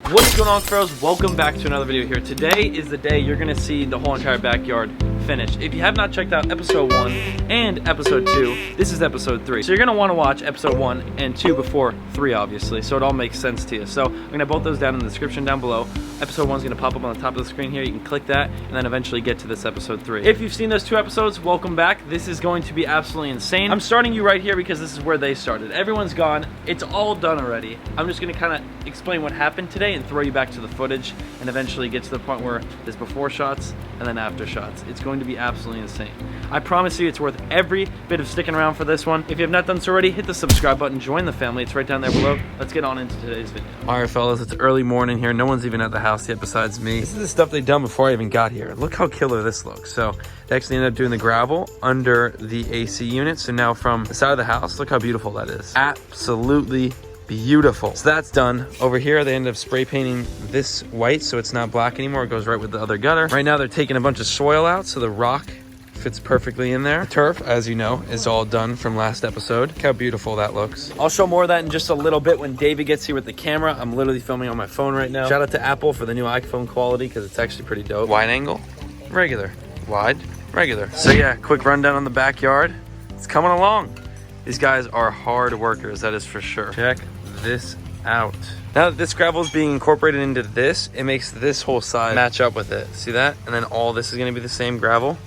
What is going on, Cuffaros? Welcome back to another video here. Today is the day you're gonna see the whole entire backyard finished. If you have not checked out episode 1 and episode 2, this is episode 3. So you're gonna wanna watch episode 1 and 2 before 3, obviously, so it all makes sense to you. So I'm gonna have both those down in the description down below. Episode 1 is gonna pop up on the top of the screen here. You can click that and then eventually get to this episode 3. If you've seen those 2 episodes, welcome back. This is going to be absolutely insane. I'm starting you right here because this is where they started. Everyone's gone. It's all done already. I'm just gonna kind of explain what happened today and throw you back to the footage and eventually get to the point where there's before shots and then after shots. It's going to be absolutely insane. I promise you it's worth every bit of sticking around for this one. If you have not done so already, hit the subscribe button, join the family. It's right down there below. Let's get on into today's video. All right, fellas, it's early morning here. No one's even at the house yet besides me. This is the stuff they've done before I even got here. Look how killer this looks. So they actually ended up doing the gravel under the AC unit. So now from the side of the house, look how beautiful that is. Absolutely beautiful. So that's done. Over here they ended up spray painting this white so it's not black anymore. It goes right with the other gutter. Right now they're taking a bunch of soil out so the rock fits perfectly in there. The turf, as you know, is all done from last episode. Look how beautiful that looks. I'll show more of that in just a little bit when David gets here with the camera. I'm literally filming on my phone right now. Shout out to Apple for the new iPhone quality because it's actually pretty dope. Wide angle, regular. Wide, regular. So yeah, quick rundown on the backyard. It's coming along. These guys are hard workers, that is for sure. Check this out. Now that this gravel is being incorporated into this, it makes this whole side match up with it. See that? And then all this is going to be the same gravel.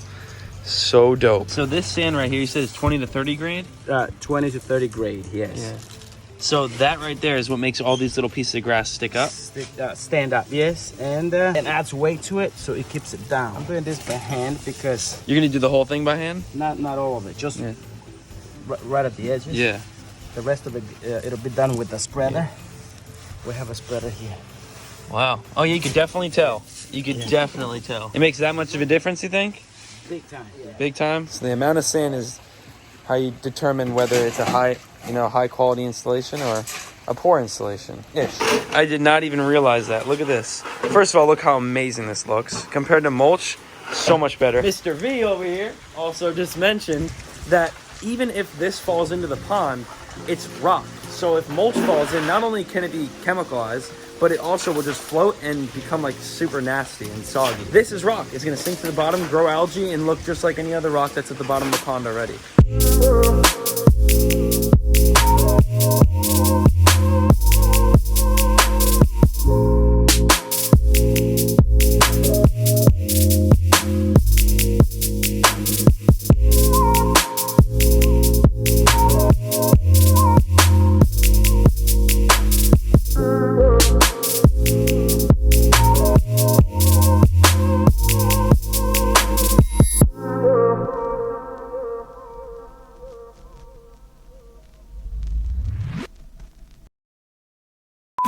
So dope. So this sand right here, you said is 20 to 30 grade? 20 to 30 grade, yes. Yeah. So that right there is what makes all these little pieces of grass stick up? Stand up, yes. And it adds weight to it, so it keeps it down. I'm doing this by hand because... You're going to do the whole thing by hand? Not all of it, just right at the edges. Yeah. The rest of it, it'll be done with the spreader. Yeah. We have a spreader here. Wow. Oh yeah, you could definitely tell. You could definitely tell. It makes that much of a difference, you think? Big time. Yeah. Big time? So the amount of sand is how you determine whether it's a high quality installation or a poor installation. Ish. I did not even realize that. Look at this. First of all, look how amazing this looks. Compared to mulch, so much better. Mr. V over here also just mentioned that even if this falls into the pond, it's rock. So if mulch falls in, not only can it be chemicalized, but it also will just float and become like super nasty and soggy. This is rock. It's gonna sink to the bottom, grow algae, and look just like any other rock that's at the bottom of the pond already.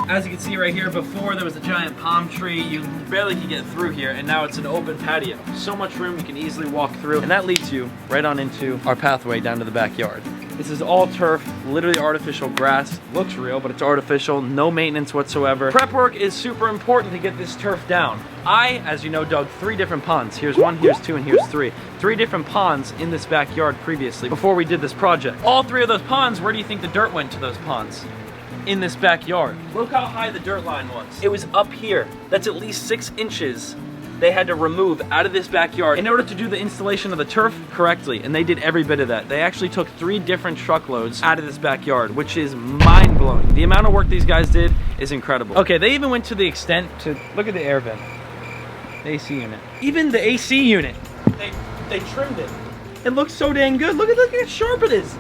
As you can see right here, before there was a giant palm tree, you barely could get through here, and now it's an open patio. So much room, you can easily walk through, and that leads you right on into our pathway down to the backyard. This is all turf, literally artificial grass. Looks real, but it's artificial, no maintenance whatsoever. Prep work is super important to get this turf down. I, as you know, dug 3 different ponds. Here's 1, here's 2, and here's 3. 3 different ponds in this backyard previously, before we did this project. All 3 of those ponds, where do you think the dirt went to those ponds? In this backyard. Look how high the dirt line was. It was up here. That's at least 6 inches they had to remove out of this backyard in order to do the installation of the turf correctly, and they did every bit of that. They actually took 3 different truckloads out of this backyard, which is mind-blowing. The amount of work these guys did is incredible. Okay, they even went to the extent to, look at the air vent, the AC unit. Even the AC unit, they trimmed it. It looks so dang good. Look how sharp it is.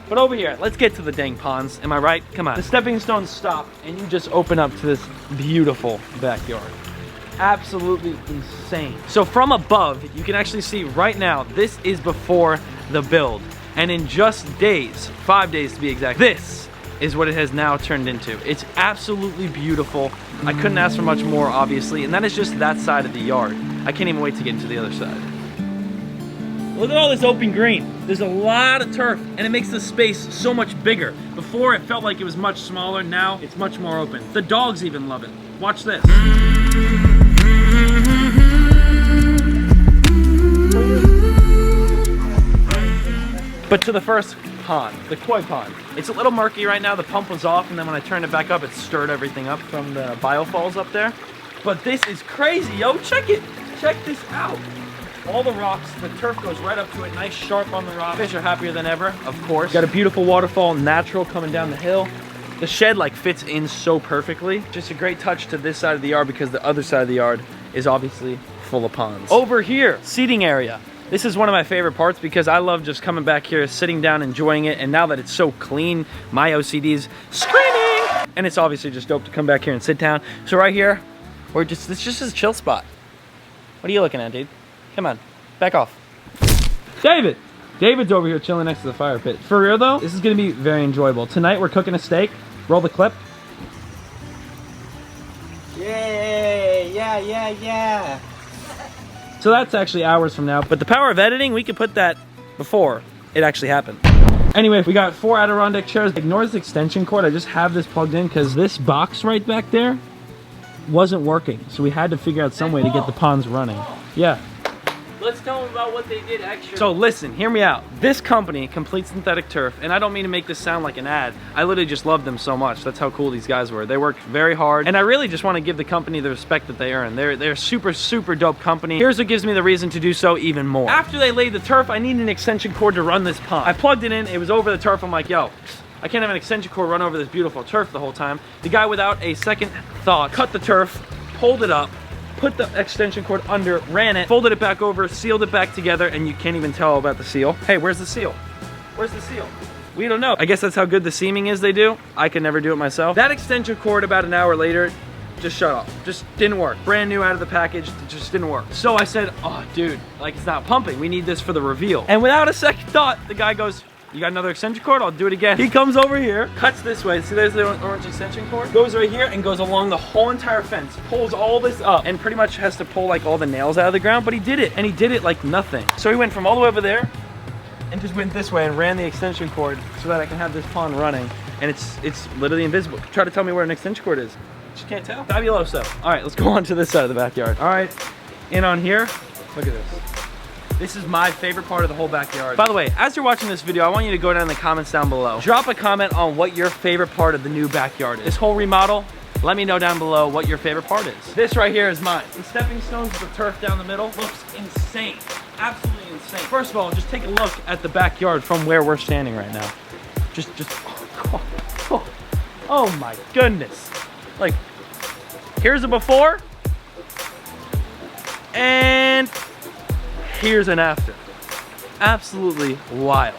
But over here, let's get to the dang ponds. Am I right? Come on. The stepping stones stop, and you just open up to this beautiful backyard. Absolutely insane. So from above, you can actually see right now, this is before the build. And in just days, 5 days to be exact, this is what it has now turned into. It's absolutely beautiful. I couldn't ask for much more, obviously. And that is just that side of the yard. I can't even wait to get into the other side. Look at all this open green. There's a lot of turf, and it makes the space so much bigger. Before, it felt like it was much smaller. Now, it's much more open. The dogs even love it. Watch this. But to the first pond, the koi pond. It's a little murky right now. The pump was off, and then when I turned it back up, it stirred everything up from the biofalls up there. But this is crazy, yo. Check it. Check this out. All the rocks, the turf goes right up to it, nice sharp on the rock. Fish are happier than ever, of course. Got a beautiful waterfall, natural coming down the hill. The shed like fits in so perfectly. Just a great touch to this side of the yard because the other side of the yard is obviously full of ponds. Over here, seating area. This is one of my favorite parts because I love just coming back here, sitting down, enjoying it. And now that it's so clean, my OCD's screaming. And it's obviously just dope to come back here and sit down. So right here, it's just a chill spot. What are you looking at, dude? Come on, back off. David! David's over here chilling next to the fire pit. For real though, this is gonna be very enjoyable. Tonight we're cooking a steak. Roll the clip. Yay! Yeah. So that's actually hours from now. But the power of editing, we could put that before it actually happened. Anyway, we got 4 Adirondack chairs. Ignore this extension cord. I just have this plugged in because this box right back there wasn't working. So we had to figure out some way to get the ponds running. Yeah. Let's tell them about what they did extra. So listen, hear me out. This company, Complete Synthetic Turf, and I don't mean to make this sound like an ad. I literally just love them so much. That's how cool these guys were. They worked very hard, and I really just want to give the company the respect that they earn. They're super, super dope company. Here's what gives me the reason to do so even more. After they laid the turf, I need an extension cord to run this pond. I plugged it in, it was over the turf. I'm like, yo, I can't have an extension cord run over this beautiful turf the whole time. The guy, without a second thought, cut the turf, pulled it up, put the extension cord under, ran it, folded it back over, sealed it back together, and you can't even tell about the seal. Hey, where's the seal? Where's the seal? We don't know. I guess that's how good the seaming is they do. I could never do it myself. That extension cord about an hour later just shut off. Just didn't work. Brand new out of the package, it just didn't work. So I said, oh dude, like it's not pumping. We need this for the reveal. And without a second thought, the guy goes, you got another extension cord? I'll do it again. He comes over here, cuts this way. See, there's the orange extension cord. Goes right here and goes along the whole entire fence. Pulls all this up and pretty much has to pull like all the nails out of the ground, but he did it. And he did it like nothing. So he went from all the way over there and just went this way and ran the extension cord so that I can have this pond running. And it's literally invisible. Try to tell me where an extension cord is. Just can't tell. Fabuloso. All right, let's go on to this side of the backyard. All right, in on here, look at this. This is my favorite part of the whole backyard. By the way, as you're watching this video, I want you to go down in the comments down below. Drop a comment on what your favorite part of the new backyard is. This whole remodel, let me know down below what your favorite part is. This right here is mine. The stepping stones with the turf down the middle looks insane. Absolutely insane. First of all, just take a look at the backyard from where we're standing right now. Oh my goodness. Like, here's a before, and here's an after. Absolutely wild.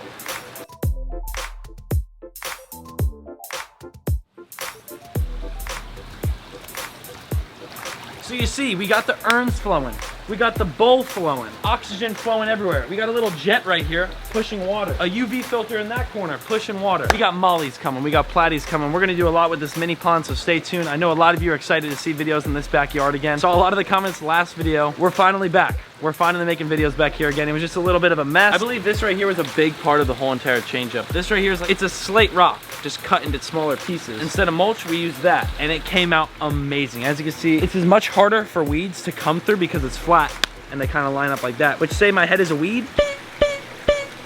So you see, we got the urns flowing. We got the bowl flowing. Oxygen flowing everywhere. We got a little jet right here pushing water. A UV filter in that corner pushing water. We got mollies coming. We got platies coming. We're gonna do a lot with this mini pond, so stay tuned. I know a lot of you are excited to see videos in this backyard again. Saw a lot of the comments last video. We're finally back. We're finally making videos back here again. It was just a little bit of a mess. I believe this right here was a big part of the whole entire change up. This right here is like, it's a slate rock, just cut into smaller pieces. Instead of mulch, we used that, and it came out amazing. As you can see, it's as much harder for weeds to come through because it's flat, and they kind of line up like that. Which, say my head is a weed,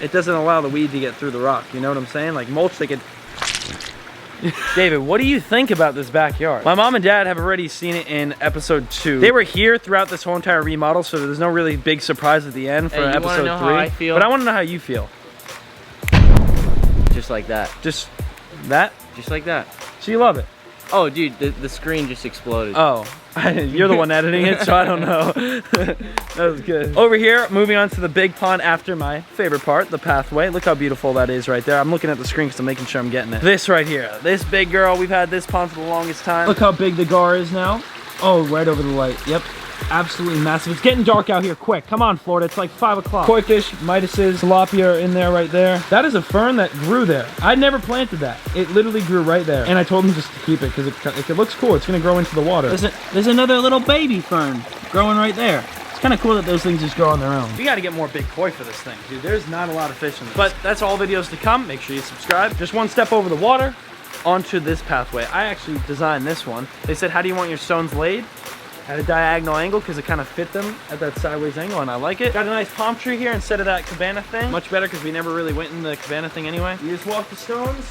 it doesn't allow the weed to get through the rock. You know what I'm saying? Like mulch, they could. David, what do you think about this backyard? My mom and dad have already seen it in episode 2. They were here throughout this whole entire remodel, so there's no really big surprise at the end for episode 3. How I feel? But I want to know how you feel. Just like that. Just that? Just like that. So you love it? Oh, dude, the screen just exploded. Oh, you're the one editing it, so I don't know. That was good. Over here, moving on to the big pond after my favorite part, the pathway. Look how beautiful that is right there. I'm looking at the screen because I'm making sure I'm getting it. This right here, this big girl, we've had this pond for the longest time. Look how big the gar is now. Oh, right over the light. Yep. Absolutely massive. It's getting dark out here quick. Come on, Florida. It's like 5 o'clock. Koi fish, Midases, tilapia are in there right there. That is a fern that grew there. I never planted that. It literally grew right there. And I told him just to keep it because it looks cool. It's going to grow into the water. There's another little baby fern growing right there. It's kind of cool that those things just grow on their own. We got to get more big koi for this thing, dude. There's not a lot of fish in this. But that's all videos to come. Make sure you subscribe. Just one step over the water onto this pathway. I actually designed this one. They said, how do you want your stones laid? at a diagonal angle because it kind of fit them at that sideways angle, and I like it. Got a nice palm tree here instead of that cabana thing. Much better because we never really went in the cabana thing anyway. You just walk the stones.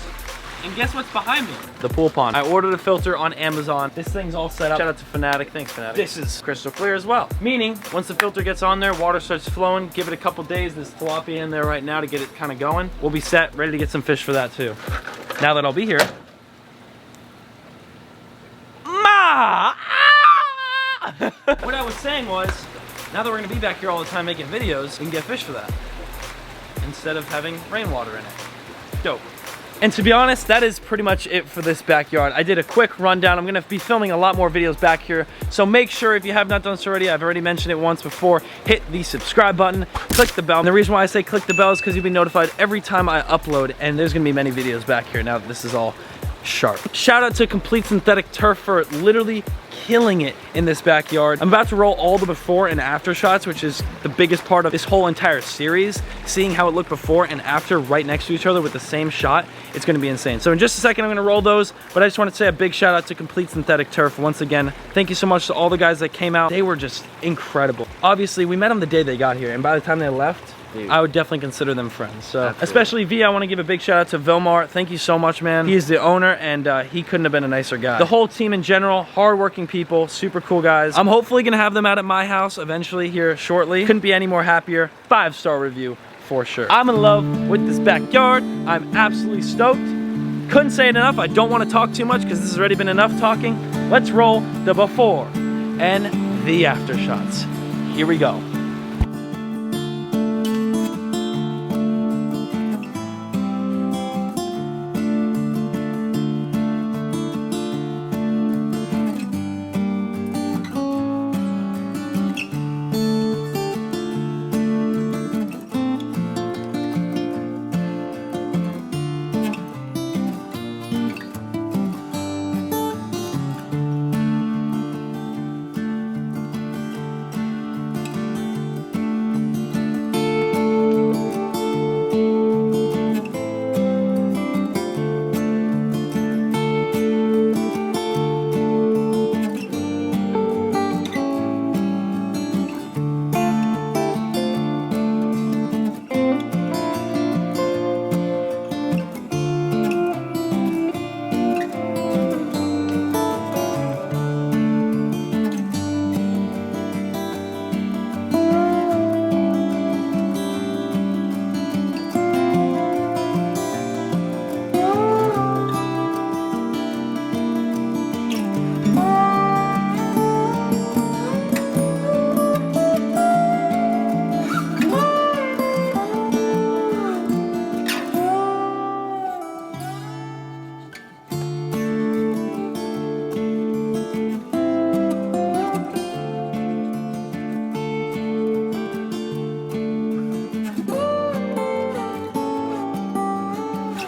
And guess what's behind me? The pool pond. I ordered a filter on Amazon. This thing's all set up. Shout out to Fanatic. Thanks, Fanatic. This is crystal clear as well. Meaning, once the filter gets on there, water starts flowing, give it a couple days. There's tilapia in there right now to get it kind of going. We'll be set, ready to get some fish for that too. Now that I'll be here. Ma! What I was saying was, now that we're gonna be back here all the time making videos, we can get fish for that. Instead of having rainwater in it. Dope. And to be honest, that is pretty much it for this backyard. I did a quick rundown. I'm gonna be filming a lot more videos back here. So make sure, if you have not done so already, I've already mentioned it once before, hit the subscribe button, click the bell. And the reason why I say click the bell is because you'll be notified every time I upload, and there's gonna be many videos back here now that this is all sharp. Shout out to Complete Synthetic Turf for literally killing it in this backyard. I'm about to roll all the before and after shots, which is the biggest part of this whole entire series. Seeing how it looked before and after right next to each other with the same shot, it's gonna be insane. So in just a second, I'm gonna roll those, but I just wanna say a big shout out to Complete Synthetic Turf once again. Thank you so much to all the guys that came out. They were just incredible. Obviously, we met them the day they got here, and by the time they left, dude, I would definitely consider them friends. So, absolutely. Especially V, I want to give a big shout out to Vilmar. Thank you so much, man. He is the owner, and he couldn't have been a nicer guy. The whole team in general, hardworking people, super cool guys. I'm hopefully gonna have them out at my house eventually here shortly. Couldn't be any more happier. 5-star review for sure. I'm in love with this backyard. I'm absolutely stoked. Couldn't say it enough. I don't want to talk too much because this has already been enough talking. Let's roll the before and the after shots. Here we go.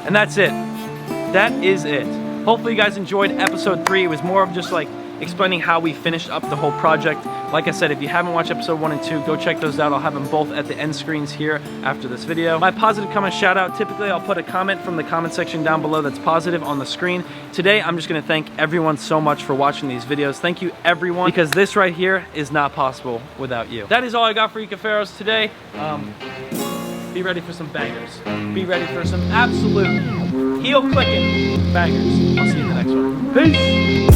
And that's it. That is it. Hopefully you guys enjoyed episode 3. It was more of just like explaining how we finished up the whole project. Like I said, if you haven't watched episode 1 and 2, go check those out. I'll have them both at the end screens here after this video. My positive comment shout out, typically I'll put a comment from the comment section down below that's positive on the screen. Today, I'm just gonna thank everyone so much for watching these videos. Thank you everyone, because this right here is not possible without you. That is all I got for you Cuffaros today. Be ready for some bangers. Be ready for some absolute heel clicking bangers. I'll see you in the next one. Peace!